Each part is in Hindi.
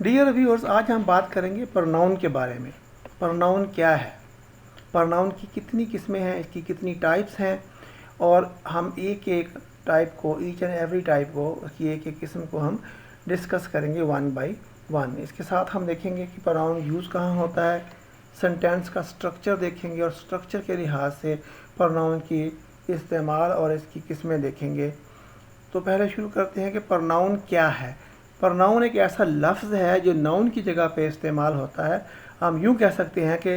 डियर व्यूअर्स, आज हम बात करेंगे प्रोनाउन के बारे में। प्रोनाउन क्या है, प्रोनाउन की कितनी किस्में हैं, इसकी कितनी टाइप्स हैं, और हम एक एक टाइप को, ईच एंड एवरी टाइप को, उसकी एक एक किस्म को हम डिस्कस करेंगे वन बाय वन। इसके साथ हम देखेंगे कि प्रोनाउन यूज़ कहाँ होता है, सेंटेंस का स्ट्रक्चर देखेंगे और स्ट्रक्चर के लिहाज से प्रोनाउन की इस्तेमाल और इसकी किस्में देखेंगे। तो पहले शुरू करते हैं कि प्रोनाउन क्या है। प्रोनाउन एक ऐसा लफ्ज़ है जो नाउन की जगह पे इस्तेमाल होता है। हम यूँ कह सकते हैं कि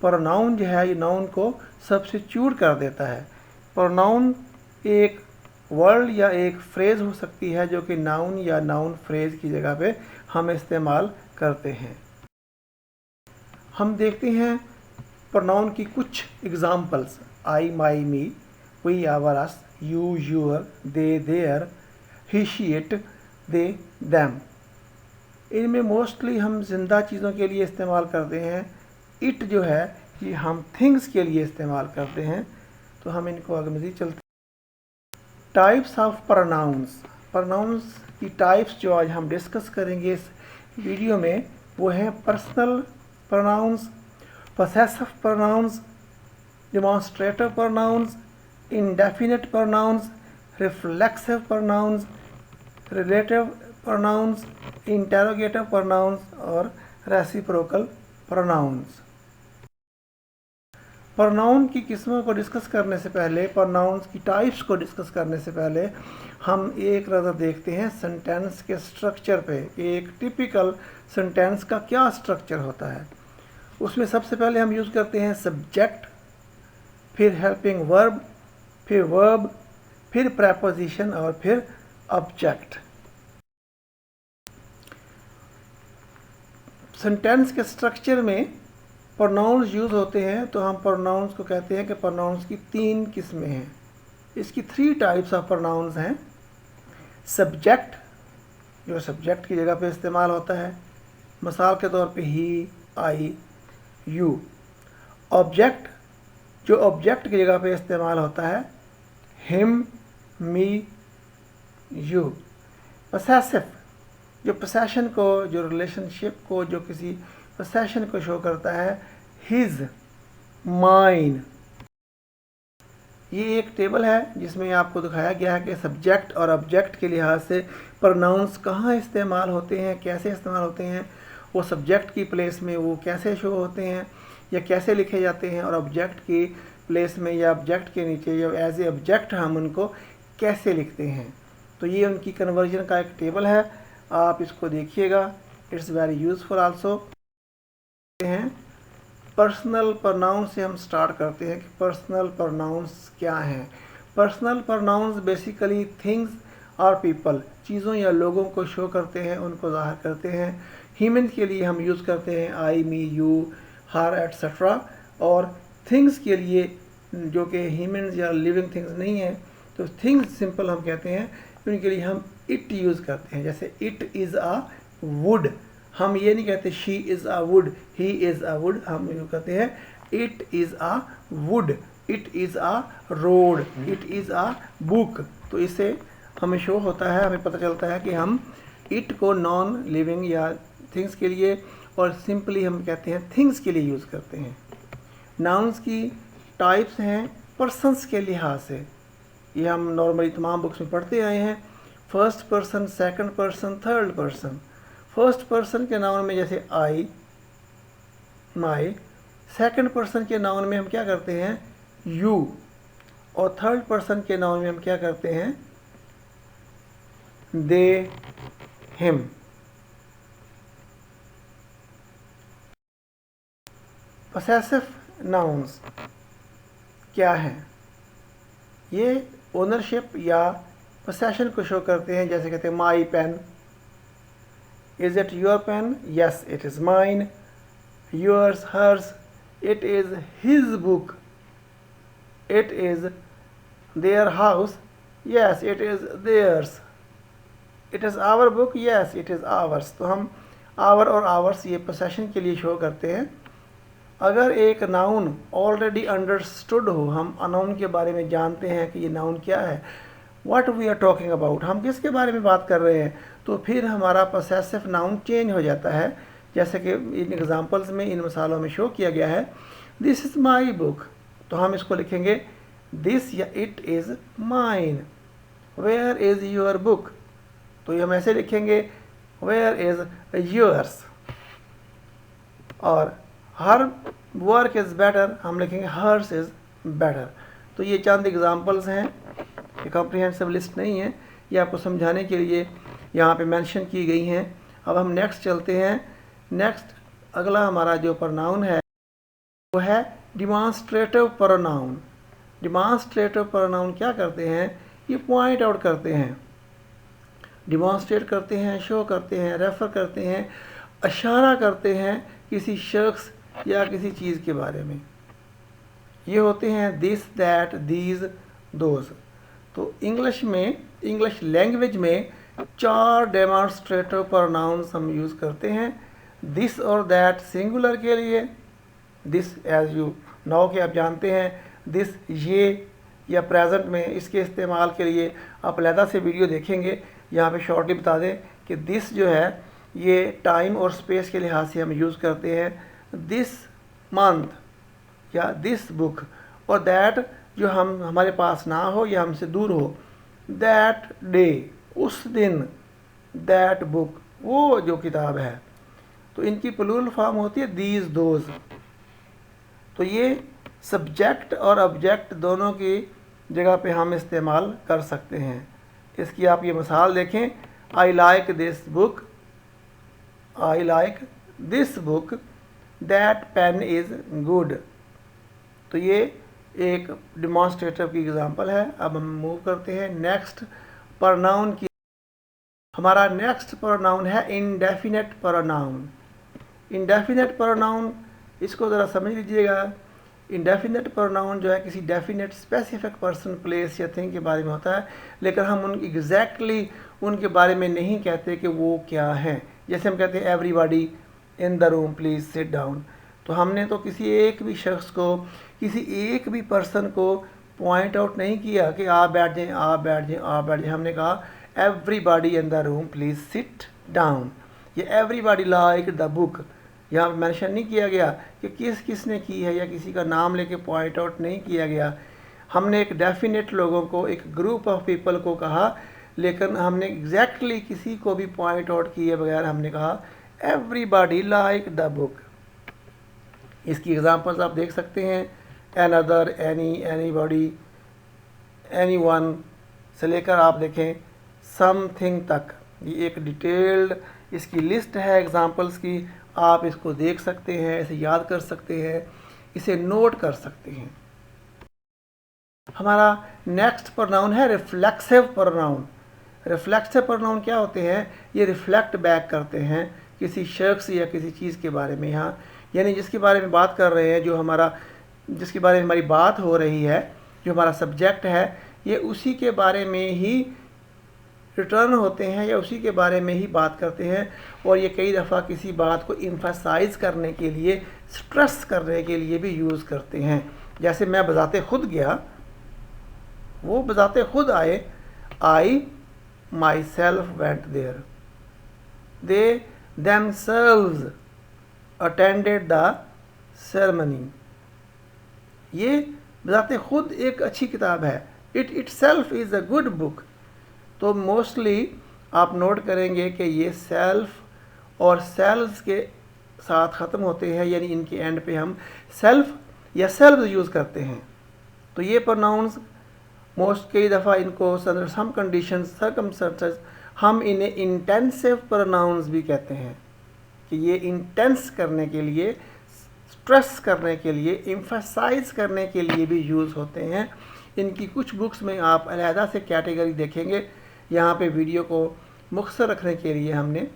प्रोनाउन जो है ये नाउन को सब्स्टिट्यूट कर देता है। प्रोनाउन एक वर्ड या एक फ्रेज़ हो सकती है जो कि नाउन या नाउन फ्रेज़ की जगह पे हम इस्तेमाल करते हैं। हम देखते हैं प्रोनाउन की कुछ examples. I, my, me, we, our, us, you, your, they, their, he, she, it, they, them. इनमें मोस्टली हम जिंदा चीज़ों के लिए इस्तेमाल करते हैं। इट जो है ये हम थिंग्स के लिए इस्तेमाल करते हैं। तो हम इनको आगे मज़ीद चलते हैं। Types of pronouns. प्रोनाउंस की टाइप्स जो आज हम डिस्कस करेंगे इस वीडियो में वो हैं personal pronouns, possessive pronouns, demonstrative pronouns, indefinite pronouns, reflexive pronouns, relative pronouns, interrogative pronouns और रेसिप्रोकल प्रोनाउंस। प्रोनाउन की किस्मों को डिस्कस करने से पहले, प्रोनाउंस की टाइप्स को डिस्कस करने से पहले हम एक नज़र देखते हैं सेंटेंस के स्ट्रक्चर पे। एक टिपिकल सेंटेंस का क्या स्ट्रक्चर होता है। उसमें सबसे पहले हम यूज़ करते हैं सब्जेक्ट, फिर हेल्पिंग वर्ब, फिर वर्ब, फिर प्रेपोजिशन और फिर ऑब्जेक्ट। सेंटेंस के स्ट्रक्चर में प्रोनाउंस यूज़ होते हैं तो हम प्रोनाउंस को कहते हैं कि प्रोनाउंस की तीन किस्में हैं। इसकी थ्री टाइप्स ऑफ प्रोनाउंस हैं। सब्जेक्ट जो सब्जेक्ट की जगह पे इस्तेमाल होता है, मिसाल के तौर पे ही, आई, यू। ऑब्जेक्ट जो ऑब्जेक्ट की जगह पे इस्तेमाल होता है, हिम, मी, यू। पोसेसिव जो पोसेशन को, जो रिलेशनशिप को, जो किसी पोसेशन को शो करता है, हिज, माइन। ये एक टेबल है जिसमें आपको दिखाया गया है कि सब्जेक्ट और ऑब्जेक्ट के लिहाज से प्रोनाउंस कहाँ इस्तेमाल होते हैं, कैसे इस्तेमाल होते हैं, वो सब्जेक्ट की प्लेस में वो कैसे शो होते हैं या कैसे लिखे जाते हैं, और ऑब्जेक्ट की प्लेस में या ऑब्जेक्ट के नीचे या एज ए ऑब्जेक्ट हम उनको कैसे लिखते हैं। तो ये उनकी कन्वर्जन का एक टेबल है, आप इसको देखिएगा, इट्स वेरी यूज़फुल आल्सो। हैं पर्सनल प्रोनाउंस से हम स्टार्ट करते हैं कि पर्सनल प्रोनाउंस क्या हैं। पर्सनल प्रोनाउंस बेसिकली थिंग्स और पीपल, चीज़ों या लोगों को शो करते हैं, उनको ज़ाहिर करते हैं। ह्यूमन के लिए हम यूज़ करते हैं आई, मी, यू, हर, एट्सेट्रा। और थिंग्स के लिए जो कि ह्यूमन या लिविंग थिंग्स नहीं हैं, तो थिंग्स सिंपल हम कहते हैं, उनके लिए हम इट यूज़ करते हैं। जैसे इट इज़ आ वुड, हम ये नहीं कहते she is a wood, he is a wood, हम यूँ कहते हैं it is a wood, it is a road, it is a book. तो इससे हमें शो होता है, हमें पता चलता है कि हम इट को नॉन लिविंग या थिंग्स के लिए और सिंपली हम कहते हैं थिंग्स के लिए यूज़ करते हैं। नाउन्स की टाइप्स हैं पर्सन्स के लिहाज से, ये हम नॉर्मली तमाम बुक्स में पढ़ते आए हैं। First person, second person, third person. First person के नाउन में जैसे आई, माई। सेकंड पर्सन के नाउन में हम क्या करते हैं, यू। और थर्ड पर्सन के नाउन में हम क्या करते हैं, दे, हिम। पोसेसिव नाउन्स क्या हैं, ये ओनरशिप या पोसेशन को शो करते हैं। जैसे कहते हैं my pen, is it your pen, yes it is mine. Yours, hers, it is his book, it is their house, yes it is theirs. It is our book, yes it is ours. तो हम आवर और आवर्स ये पोसेशन के लिए शो करते हैं। अगर एक नाउन ऑलरेडी अंडरस्टूड हो, हम नाउन के बारे में जानते हैं कि ये नाउन क्या है, what we are talking about, हम किसके बारे में बात कर रहे हैं, तो फिर हमारा पोसेसिव नाउन चेंज हो जाता है, जैसे कि इन एग्जांपल्स में, इन मिसालों में शो किया गया है। दिस इज़ माई बुक, तो हम इसको लिखेंगे दिस या it is mine. Where is your book, तो ये हम ऐसे लिखेंगे वेयर इज़ योर्स। और हर वर्क इज़ बेटर, हम लिखेंगे हर्स इज़ बेटर। तो ये चंद एग्जांपल्स हैं, ये कॉम्प्रिहेंसिव लिस्ट नहीं है, ये आपको समझाने के लिए यहाँ पे मेंशन की गई हैं। अब हम नेक्स्ट चलते हैं। नेक्स्ट अगला हमारा जो प्रोनाउन है वो है डिमॉन्स्ट्रेटिव प्रोनाउन। डिमॉन्स्ट्रेटिव प्रोनाउन क्या करते हैं, ये पॉइंट आउट करते हैं, डिमॉन्स्ट्रेट करते हैं, शो करते हैं, रेफ़र करते हैं, इशारा करते हैं किसी शख्स या किसी चीज़ के बारे में। ये होते हैं दिस, दैट, दीज, दोज। तो इंग्लिश में, इंग्लिश लैंग्वेज में 4 डेमॉन्स्ट्रेटिव प्रोनाउंस हम यूज़ करते हैं। दिस और दैट सिंगुलर के लिए, दिस एज यू नाउ के आप जानते हैं, दिस ये, या प्रेजेंट में इसके इस्तेमाल के लिए आप अलहदा से वीडियो देखेंगे। यहाँ पे शॉर्टली बता दें कि दिस जो है ये टाइम और स्पेस के लिहाज से हम यूज़ करते हैं, दिस मंथ या दिस बुक। और दैट जो हम हमारे पास ना हो या हमसे दूर हो, दैट डे, उस दिन, दैट बुक, वो जो किताब है। तो इनकी प्लूरल फॉर्म होती है दीज, दोज। तो ये सब्जेक्ट और ऑब्जेक्ट दोनों की जगह पे हम इस्तेमाल कर सकते हैं। इसकी आप ये मिसाल देखें, I like this book, I like this book, that pain is good. तो ये एक डिमॉन्स्ट्रेटिव की एग्जांपल है। अब हम मूव करते हैं नेक्स्ट प्रोनाउन की। हमारा नेक्स्ट प्रोनाउन है इंडेफिनेट प्रोनाउन। इंडेफिनेट प्रोनाउन, इसको ज़रा समझ लीजिएगा। इंडेफिनेट प्रोनाउन जो है किसी डेफिनेट स्पेसिफिक पर्सन, प्लेस या थिंग के बारे में होता है, लेकिन हम उन एग्जैक्टली उनके बारे में नहीं कहते कि वो क्या हैं। जैसे हम कहते हैं everybody in the room please sit down. तो हमने तो किसी एक भी शख्स को, किसी एक भी पर्सन को पॉइंट आउट नहीं किया कि आप बैठ जाएं, आप बैठ जाएं, आप बैठ जाएं। हमने कहा everybody in the room please sit down. ये एवरीबॉडी लाइक द बुक, यहाँ पर मेंशन नहीं किया गया कि किसने की है, या किसी का नाम लेके पॉइंट आउट नहीं किया गया। हमने एक डेफिनेट लोगों को, एक ग्रुप ऑफ पीपल को कहा, लेकिन हमने एग्जैक्टली किसी को भी पॉइंट आउट किए बगैर हमने कहा एवरीबॉडी लाइक द बुक। इसकी एग्जांपल्स आप देख सकते हैं, अनदर, एनी, एनीबॉडी, एनीवन से लेकर आप देखें समथिंग तक। ये एक डिटेल्ड इसकी लिस्ट है एग्जांपल्स की। आप इसको देख सकते हैं, इसे याद कर सकते हैं, इसे नोट कर सकते हैं। हमारा नेक्स्ट प्रोनाउन है रिफ्लेक्सिव प्रोनाउन। रिफ्लेक्सिव प्रोनाउन क्या होते हैं, ये रिफ्लेक्ट बैक करते हैं किसी शख्स या किसी चीज़ के बारे में। यहाँ यानी जिसके बारे में बात कर रहे हैं, जो हमारा, जिसके बारे में हमारी बात हो रही है, जो हमारा सब्जेक्ट है, ये उसी के बारे में ही रिटर्न होते हैं या उसी के बारे में ही बात करते हैं। और ये कई दफ़ा किसी बात को एम्फसाइज करने के लिए, स्ट्रेस करने के लिए भी यूज़ करते हैं। जैसे मैं बजाते खुद गया, वो बजाते खुद आए, I myself went there, they themselves attended the ceremony। ये बजाते खुद एक अच्छी किताब है, it itself is a good book। तो मोस्टली आप नोट करेंगे कि ये सेल्फ और सेल्व्स के साथ ख़त्म होते हैं, यानी इनके एंड पे हम सेल्फ या सेल्व्स यूज़ करते हैं। तो ये प्रोनाउंस मोस्ट कई दफ़ा इनको अंडर सम कंडीशन, सर्कमस्टेंसेस हम इन्हें इंटेंसिव प्रोनाउंस भी कहते हैं, कि ये इंटेंस करने के लिए, स्ट्रेस करने के लिए, एम्फसाइज करने के लिए भी यूज़ होते हैं। इनकी कुछ बुक्स में आप अलहदा से कैटेगरी देखेंगे। यहाँ पे वीडियो को मुख्तसर रखने के लिए हमने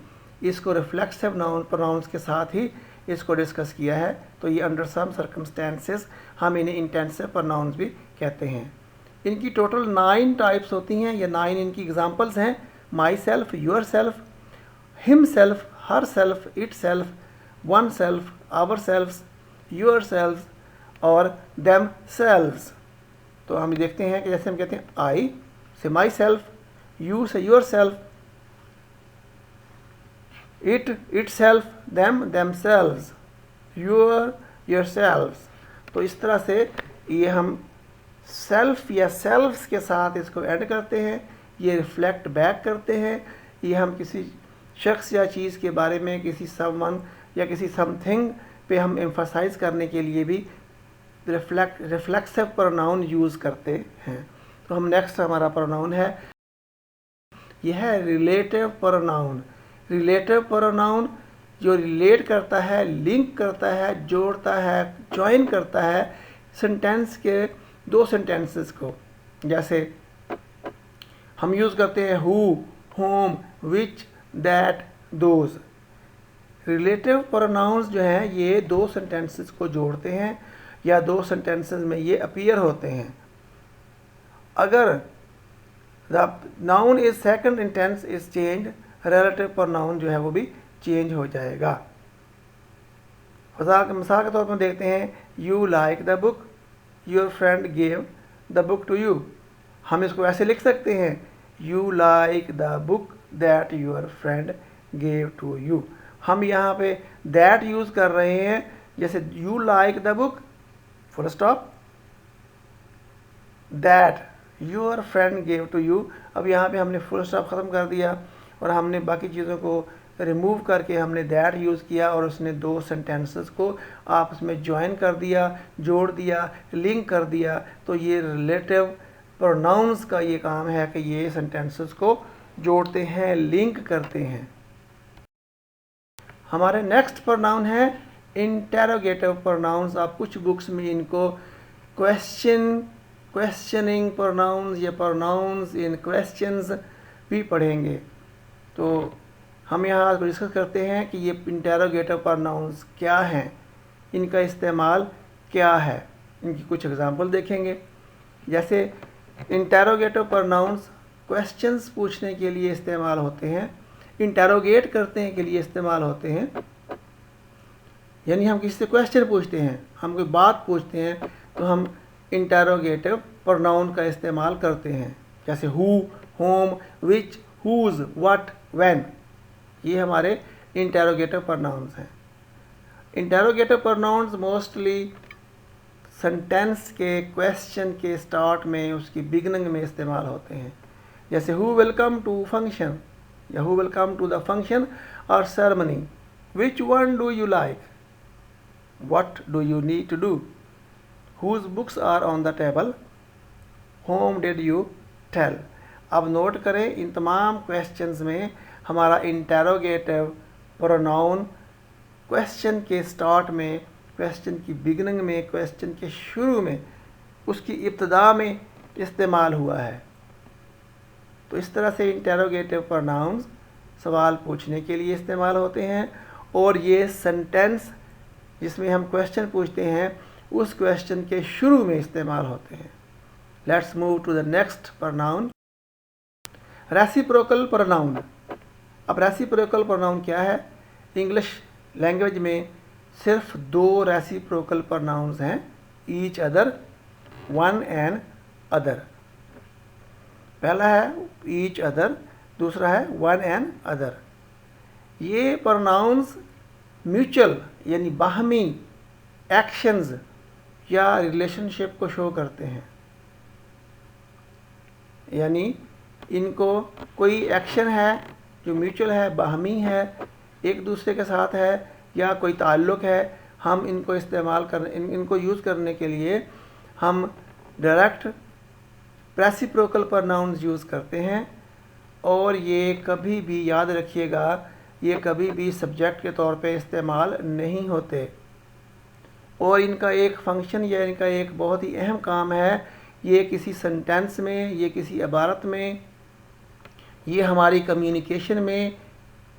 इसको रिफ्लेक्सिव नाउन प्रोनाउंस के साथ ही इसको डिस्कस किया है। तो ये अंडर सम सर्कमस्टेंसेस हम इन्हें इंटेंसिव प्रोनाउंस भी कहते हैं। इनकी टोटल 9 टाइप्स होती हैं। ये 9 इनकी एग्जांपल्स हैं, myself, yourself, himself, herself, itself, oneself, ourselves, yourself और देम सेल्व्स। तो हम देखते हैं कि जैसे हम कहते हैं आई से माई सेल्फ, यू से your self, it, itself, them, themselves, your, yourselves। तो इस तरह से ये हम सेल्फ या सेल्फ्स के साथ इसको ऐड करते हैं, ये रिफ्लेक्ट बैक करते हैं। ये हम किसी शख्स या चीज़ के बारे में, किसी समवन या किसी समथिंग पे हम एम्फसाइज करने के लिए भी रिफ्लेक्सिव प्रोनाउन यूज़ करते हैं। तो हम नेक्स्ट हमारा प्रोनाउन है, यह है रिलेटिव प्रोनाउन। रिलेटिव प्रोनाउन जो रिलेट करता है, लिंक करता है, जोड़ता है, जॉइन करता है सेंटेंस के दो सेंटेंसेस को। जैसे हम यूज़ करते हैं who, whom, which, that, those. Relative pronouns जो हैं ये दो सेंटेंसेस को जोड़ते हैं या दो सेंटेंसेस में ये अपीयर होते हैं। अगर the noun is second intense is change, relative pronoun जो है वो भी चेंज हो जाएगा। मिसाल के तौर पर देखते हैं, you like the book, your friend gave the book to you. हम इसको ऐसे लिख सकते हैं, you like the book that your friend gave to you. हम यहाँ पे दैट यूज़ कर रहे हैं, जैसे you like the book full stop, that your friend gave to you. अब यहाँ पे हमने फुल स्टॉप ख़त्म कर दिया और हमने बाकी चीज़ों को रिमूव करके हमने दैट यूज़ किया और उसने दो सेंटेंसेस को आपस में ज्वाइन कर दिया, जोड़ दिया, लिंक कर दिया। तो ये रिलेटिव प्रोनाउंस का ये काम है कि ये सेंटेंसेस को जोड़ते हैं, लिंक करते हैं। हमारे नेक्स्ट प्रोनाउन है इंटेरोगेटिव प्रोनाउंस। आप कुछ बुक्स में इनको क्वेश्चनिंग प्रोनाउंस या प्रोनाउंस इन क्वेश्चंस भी पढ़ेंगे। तो हम यहाँ डिस्कस करते हैं कि ये इंटेरोगेटिव प्रोनाउंस क्या हैं, इनका इस्तेमाल क्या है। इनकी कुछ एग्जांपल देखेंगे। जैसे इंटेरोगेटिव प्रोनाउंस क्वेश्चंस पूछने के लिए इस्तेमाल होते हैं, इंटेरोगेट करते हैं के लिए इस्तेमाल होते हैं। यानी हम किसी से क्वेश्चन पूछते हैं, हम कोई बात पूछते हैं, तो हम इंटेरोगेटिव प्रोनाउन का इस्तेमाल करते हैं। जैसे who, whom, which, whose, what, when. ये हमारे इंटेरोगेटिव प्रोनाउंस हैं। इंटेरोगेटिव प्रोनाउंस मोस्टली सेंटेंस के क्वेश्चन के स्टार्ट में, उसकी बिगनिंग में इस्तेमाल होते हैं। जैसे who will come to function या who will come to the function और ceremony, which one do you like, what do you need to do, whose books are on the table, whom did you tell. अब नोट करें, इन तमाम क्वेश्चंस में हमारा इंटेरोगेटिव प्रोनाउन क्वेश्चन के स्टार्ट में, क्वेश्चन की बिगनिंग में, क्वेश्चन के शुरू में, उसकी इब्तिदा में इस्तेमाल हुआ है। तो इस तरह से इंटेरोगेटिव प्रोनाउंस सवाल पूछने के लिए इस्तेमाल होते हैं और ये सेंटेंस जिसमें हम क्वेश्चन पूछते हैं उस क्वेश्चन के शुरू में इस्तेमाल होते हैं। Let's move to the next pronoun, reciprocal pronoun. अब रेसिप्रोकल प्रोनाउन क्या है? इंग्लिश लैंग्वेज में सिर्फ दो रेसिप्रोकल प्रोनाउंस हैं, each other, one and other. पहला है ईच अदर, दूसरा है वन एंड अदर। ये प्रोनाउंस म्यूचुअल यानी बाहमी एक्शंस या रिलेशनशिप को शो करते हैं। यानी इनको कोई एक्शन है जो म्यूचुअल है, बाहमी है, एक दूसरे के साथ है या कोई ताल्लुक़ है, हम इनको इनको यूज़ करने के लिए हम डायरेक्ट रेसिप्रोकल प्रोनाउंस यूज़ करते हैं। और ये कभी भी याद रखिएगा, ये कभी भी सब्जेक्ट के तौर पे इस्तेमाल नहीं होते। और इनका एक फंक्शन या इनका एक बहुत ही अहम काम है, ये किसी सेंटेंस में, ये किसी इबारत में, ये हमारी कम्युनिकेशन में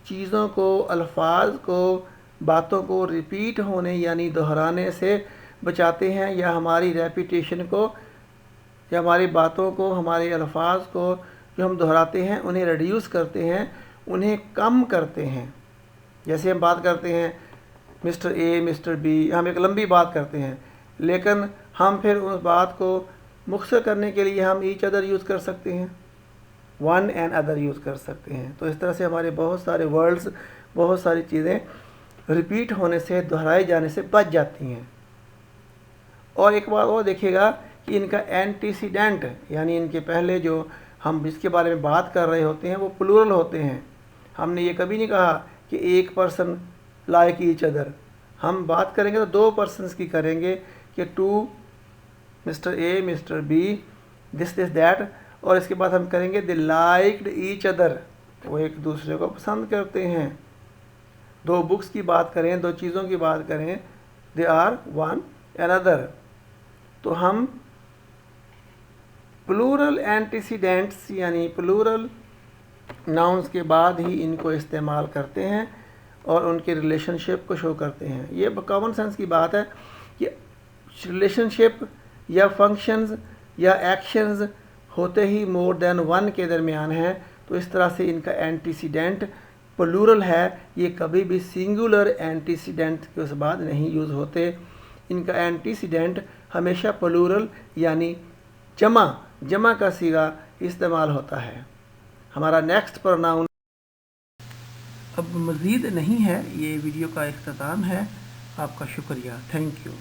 चीज़ों को, अल्फाज को, बातों को रिपीट होने यानी दोहराने से बचाते हैं, या हमारी रेपिटेशन को, या हमारी बातों को, हमारे अल्फाज को जो हम दोहराते हैं उन्हें रिड्यूस करते हैं, उन्हें कम करते हैं। जैसे हम बात करते हैं मिस्टर ए, मिस्टर बी, हम एक लंबी बात करते हैं, लेकिन हम फिर उस बात को मुख्तसर करने के लिए हम ईच अदर यूज़ कर सकते हैं। वन एंड अदर यूज़ कर सकते हैं। तो इस तरह से हमारे बहुत सारे वर्ड्स, बहुत सारी चीज़ें रिपीट होने से, दोहराए जाने से बच जाती हैं। और एक बात और देखिएगा कि इनका एंटीसीडेंट, यानी इनके पहले जो हम जिसके बारे में बात कर रहे होते हैं वो प्लूरल होते हैं। हमने ये कभी नहीं कहा कि एक पर्सन लाइक ईच अदर। हम बात करेंगे तो दो पर्सन्स की करेंगे कि two mister A, mister B, this that, और इसके बाद हम करेंगे दे लाइक्ड ईच अदर, वो एक दूसरे को पसंद करते हैं। दो बुक्स की बात करें, दो चीज़ों की बात करें, दे आर वन अनदर। तो हम प्लूरल एंटीसीडेंट्स यानी प्लूरल नाउन्स के बाद ही इनको इस्तेमाल करते हैं और उनके रिलेशनशिप को शो करते हैं। ये कॉमन सेंस की बात है कि रिलेशनशिप या फंक्शंस या एक्शंस होते ही मोर देन वन के दरमियान हैं, तो इस तरह से इनका एंटीसीडेंट प्लूरल है। ये कभी भी सिंगुलर एंटीसीडेंट के उस बाद नहीं यूज़ होते। इनका एंटीसीडेंट हमेशा प्लूरल यानी जमा का सीगा इस्तेमाल होता है। हमारा नेक्स्ट प्रोनाउन अब मज़ीद नहीं है, ये वीडियो का इख्तिताम है। आपका शुक्रिया, थैंक यू।